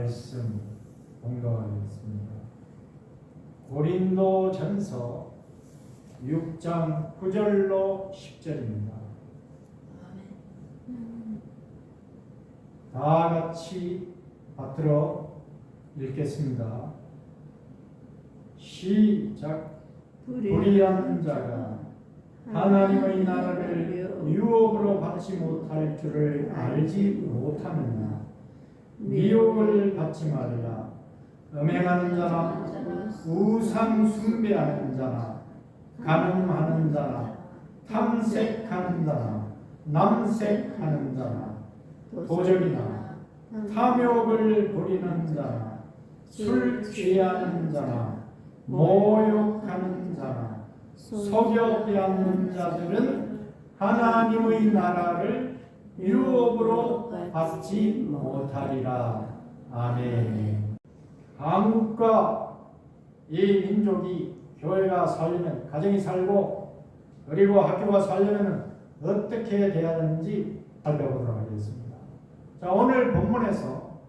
말씀 공독하겠습니다. 고린도전서 6장 9절로 10절입니다. 다 같이 받들어 읽겠습니다. 시작. 불의한 자가 하나님의 나라를 유혹으로 받지 못할 줄을 알지 못하느냐. 미혹을 받지 말라. 음행하는 자나 우상 숭배하는 자나 간음하는 자나 탐색하는 자나 남색하는 자나 도적이나 탐욕을 부리는 자나 술 취하는 자나 모욕하는 자나 속여 빼앗는 자들은 하나님의 나라를 유업으로 받지 못하리라. 아멘. 한국과 이 민족이 교회가 살려면, 가정이 살고 그리고 학교가 살려면 어떻게 돼야 되는지 살펴보도록 하겠습니다. 자, 오늘 본문에서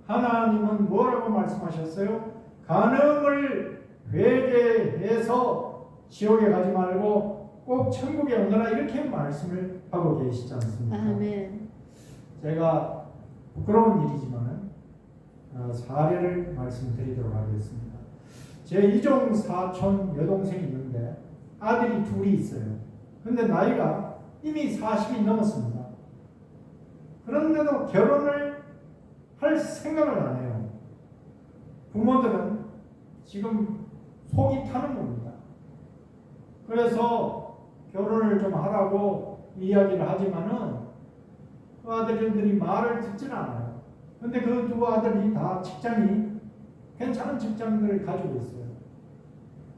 하나님은 뭐라고 말씀하셨어요? 간음을 회개해서 지옥에 가지 말고 꼭 천국에 오너라, 이렇게 말씀을 하고 계시지 않습니까? 아멘. 제가 부끄러운 일이지만 사례를 말씀드리도록 하겠습니다. 제 이종 사촌 여동생이 있는데 아들이 둘이 있어요. 근데 나이가 이미 40이 넘었습니다. 그런데도 결혼을 할 생각을 안 해요. 부모들은 지금 속이 타는 겁니다. 그래서 결혼을 좀 하라고 이야기를 하지만은 그 아들들이 말을 듣지는 않아요. 근데 그 두 아들이 다 직장이 괜찮은 직장들을 가지고 있어요.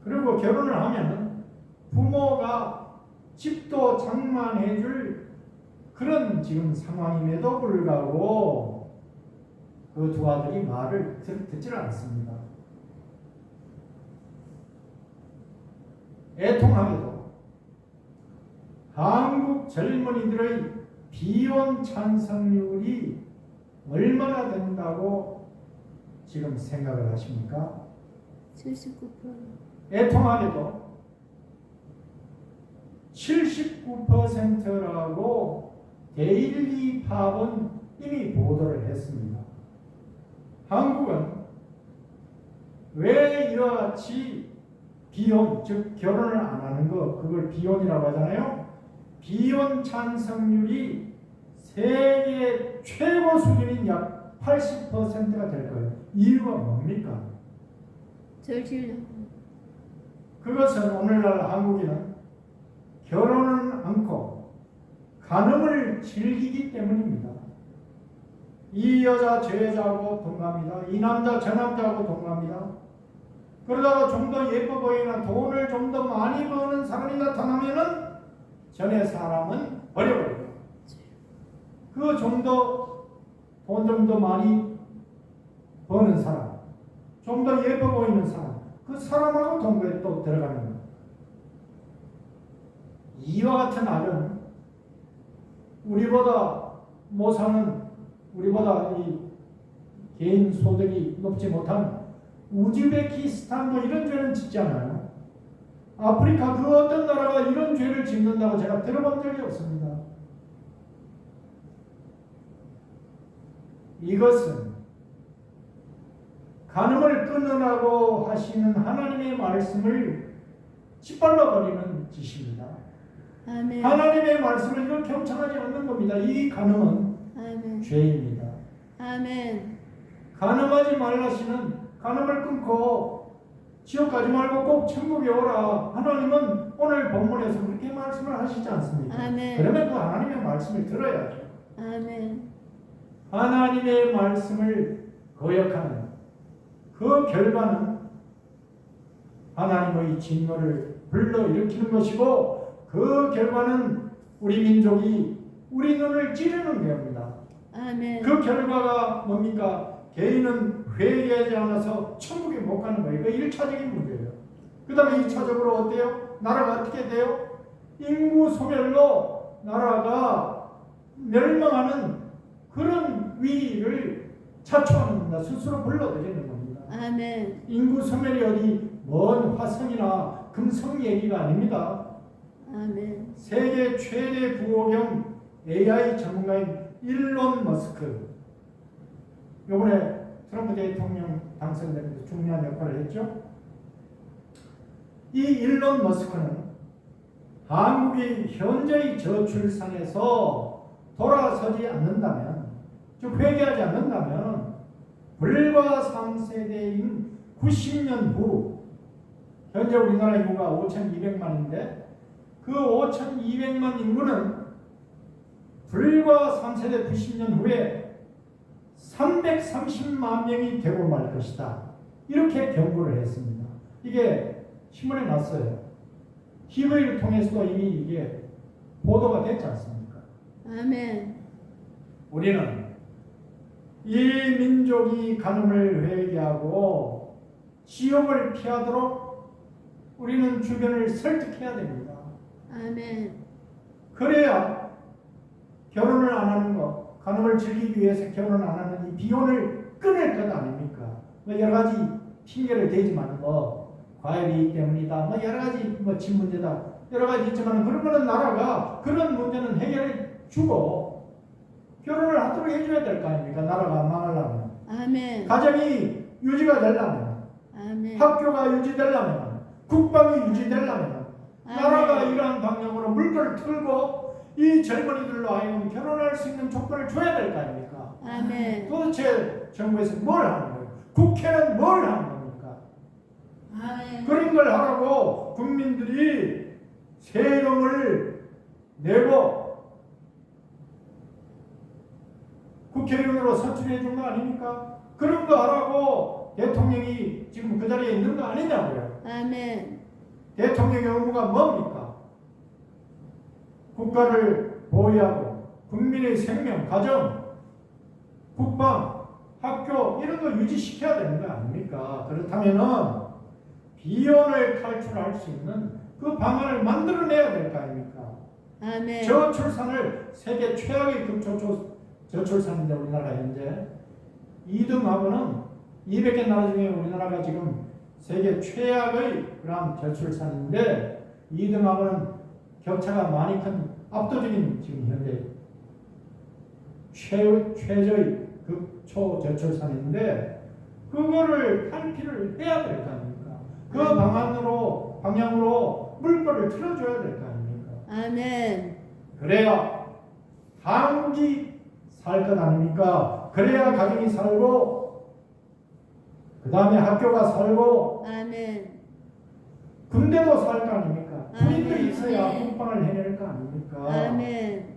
그리고 결혼을 하면 부모가 집도 장만해줄 그런 지금 상황임에도 불구하고 그 두 아들이 말을 듣지를 않습니다. 애통하게도 한국 젊은이들의 비혼 찬성률이 얼마나 된다고 지금 생각을 하십니까? 79%. 애통하게도 79%라고 데일리 팝은 이미 보도를 했습니다. 한국은 왜 이와 같이 비혼, 즉 결혼을 안 하는 거, 그걸 비혼이라고 하잖아요. 비혼 찬성률이 세계 최고 수준인 약 80%가 될 거예요. 이유가 뭡니까? 절실력. 그것은 오늘날 한국인은 결혼은 않고 간음을 즐기기 때문입니다. 이 여자 저 여자하고 동갑니다. 이 남자 저 남자하고 동갑니다. 그러다가 좀 더 예뻐 보이나 돈을 좀 더 많이 버는 사람이 나타나면은 전에 사람은 버려버려요. 그 좀 더 돈 좀 더 많이 버는 사람, 좀 더 예뻐 보이는 사람, 그 사람하고 동거에 또 들어가는 거예요. 이와 같은 악은 우리보다 못 사는, 우리보다 이 개인 소득이 높지 못한 우즈베키스탄 뭐 이런 죄는 짓지 않아요. 아프리카 그 어떤 나라가 이런 죄를 짓는다고 제가 들어본 적이 없습니다. 이것은 간음을 끊으라고 하시는 하나님의 말씀을 짓밟아버리는 짓입니다. 아멘. 하나님의 말씀을 이걸 경청하지 않는 겁니다. 이 간음은 아멘. 죄입니다. 아멘. 간음하지 말라시는, 간음을 끊고 지옥 가지 말고 꼭 천국에 오라. 하나님은 오늘 본문에서 그렇게 말씀을 하시지 않습니까? 아멘. 그러면 그 하나님의 말씀을 들어야죠. 아멘. 하나님의 말씀을 거역하는 그 결과는 하나님의 진노를 불러일으키는 것이고, 그 결과는 우리 민족이 우리 눈을 찌르는 겁니다. 아멘. 그 결과가 뭡니까? 개인은 회개하지 않아서 천국에 못 가는 거예요. 그 1차적인 문제예요. 그 다음에 2차적으로 어때요? 나라가 어떻게 돼요? 인구 소멸로 나라가 멸망하는 그런 위기를 자초하는 겁니다. 스스로 불러들이는 겁니다. 아멘. 인구 소멸이 어디 먼 화성이나 금성 얘기가 아닙니다. 아멘. 세계 최대 부호 겸 AI 전문가인 일론 머스크. 이번에 트럼프 대통령 당선되면서 중요한 역할을 했죠. 이 일론 머스크는 한국이 현재의 저출산에서 돌아서지 않는다면, 즉 회개하지 않는다면 불과 3세대인 90년 후, 현재 우리나라 인구가 5,200만인데 그 5,200만 인구는 불과 3세대 90년 후에 330만 명이 되고 말 것이다. 이렇게 경고를 했습니다. 이게 신문에 났어요. TV를 통해서도 이미 이게 보도가 됐지 않습니까? 아멘. 우리는 이 민족이 간음을 회개하고 지옥을 피하도록 우리는 주변을 설득해야 됩니다. 아멘. 그래야 결혼을 안 하는 것, 간음을 즐기기 위해서 결혼을 안 하는 이 비혼을 끊을 것 아닙니까? 뭐 여러 가지 핑계를 대지만 과일이 때문이다, 뭐 여러 가지 집 문제다, 여러 가지 있지만 그런 거는 나라가 그런 문제는 해결해 주고 결혼을 하도록 해줘야 될 거 아닙니까? 나라가 안 망하려면, 아멘. 가정이 유지가 되려면, 아멘. 학교가 유지되려면, 국방이 유지되려면 나라가 아멘. 이러한 방향으로 물꼬를 틀고 이 젊은이들로 하여금 결혼할 수 있는 조건을 줘야 될 거 아닙니까? 아멘. 도대체 정부에서 뭘 하는 거예요? 국회는 뭘 하는 겁니까? 아멘. 그런 걸 하라고 국민들이 세금을 내고 국회의원으로 선출해 준 거 아닙니까? 그런 거 하라고 대통령이 지금 그 자리에 있는 거 아니냐고요. 아멘. 대통령의 의무가 뭡니까? 국가를 보호하고 국민의 생명, 가정, 국방, 학교 이런 거 유지시켜야 되는 거 아닙니까? 그렇다면은 비혼을 탈출할 수 있는 그 방안을 만들어내야 될 거 아닙니까? 아멘. 저출산을 세계 최악의 저출산인데 우리나라 현재 2등하고는 200개 나라 중에 우리나라가 지금 세계 최악의 그런 저출산인데 2등하고는 격차가 많이 큰 압도적인 지금 현재 최저의 극초 저출산인데 그거를 탈피를 해야 될 거 아닙니까? 그 방향으로 물꼬를 틀어줘야 될 거 아닙니까? 아멘. 그래야 한국이 살 것 아닙니까? 그래야 가정이 살고 그 다음에 학교가 살고 아멘. 군대도 살 거 아닙니까? 군인들이 아멘. 있어야 아멘. 국방을 해낼 거 아닙니까? 아멘.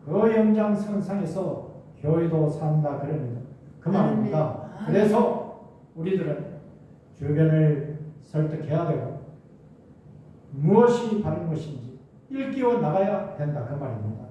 그 연장선상에서 교회도 산다 그럽니다. 그 말입니다. 아멘. 그래서 우리들은 주변을 설득해야 되고 무엇이 바른 것인지 일깨워 나가야 된다 그 말입니다.